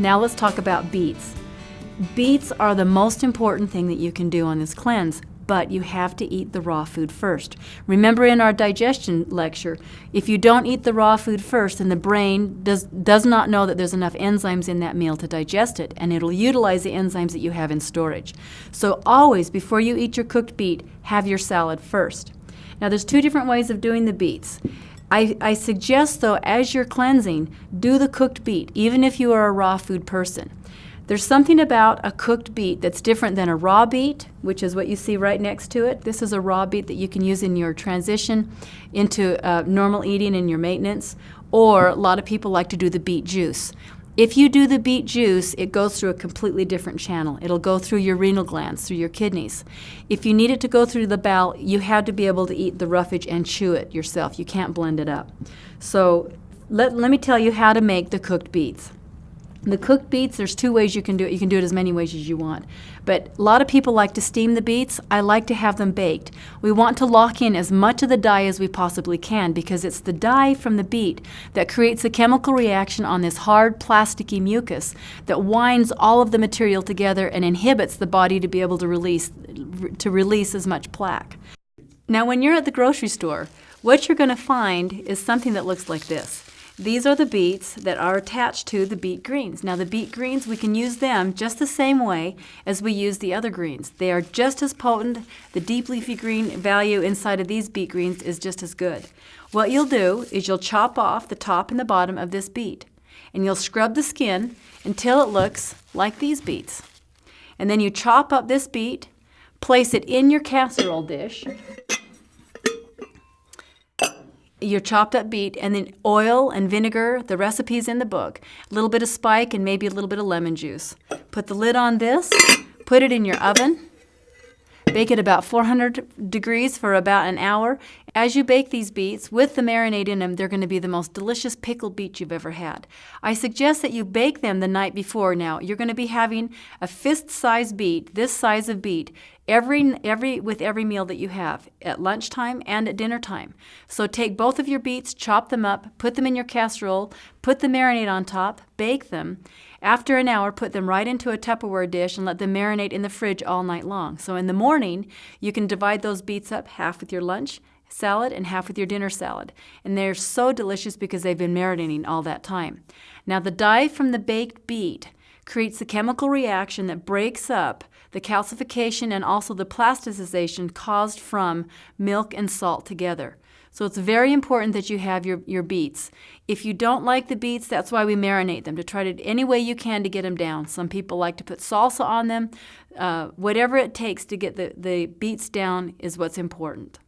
Now let's talk about beets. Beets are the most important thing that you can do on this cleanse, but you have to eat the raw food first. Remember in our digestion lecture, if you don't eat the raw food first, then the brain does not know that there's enough enzymes in that meal to digest it, and it'll utilize the enzymes that you have in storage. So always, before you eat your cooked beet, have your salad first. Now there's two different ways of doing the beets. I suggest, though, as you're cleansing, do the cooked beet, even if you are a raw food person. There's something about a cooked beet that's different than a raw beet, which is what you see right next to it. This is a raw beet that you can use in your transition into normal eating and your maintenance, or a lot of people like to do the beet juice. If you do the beet juice, it goes through a completely different channel. It'll go through your renal glands, through your kidneys. If you need it to go through the bowel, you have to be able to eat the roughage and chew it yourself. You can't blend it up. So let me tell you how to make the cooked beets. The cooked beets, there's two ways you can do it. You can do it as many ways as you want. But a lot of people like to steam the beets. I like to have them baked. We want to lock in as much of the dye as we possibly can because it's the dye from the beet that creates a chemical reaction on this hard plasticky mucus that winds all of the material together and inhibits the body to be able to release as much plaque. Now when you're at the grocery store, what you're going to find is something that looks like this. These are the beets that are attached to the beet greens. Now the beet greens, we can use them just the same way as we use the other greens. They are just as potent. The deep leafy green value inside of these beet greens is just as good. What you'll do is you'll chop off the top and the bottom of this beet, and you'll scrub the skin until it looks like these beets. And then you chop up this beet, place it in your casserole dish, your chopped up beet, and then oil and vinegar, the recipe's in the book, a little bit of spike and maybe a little bit of lemon juice. Put the lid on this, put it in your oven, bake it about 400 degrees for about an hour. As you bake these beets, with the marinade in them, they're going to be the most delicious pickled beet you've ever had. I suggest that you bake them the night before. Now, you're going to be having a fist-sized beet, this size of beet, with every meal that you have, at lunchtime and at dinner time. So take both of your beets, chop them up, put them in your casserole, put the marinade on top, bake them. After an hour, put them right into a Tupperware dish and let them marinate in the fridge all night long. So in the morning, you can divide those beets up, half with your lunch salad and half with your dinner salad. And they're so delicious because they've been marinating all that time. Now the dye from the baked beet creates a chemical reaction that breaks up the calcification and also the plasticization caused from milk and salt together. So it's very important that you have your beets. If you don't like the beets, that's why we marinate them, to try to any way you can to get them down. Some people like to put salsa on them. Whatever it takes to get the beets down is what's important.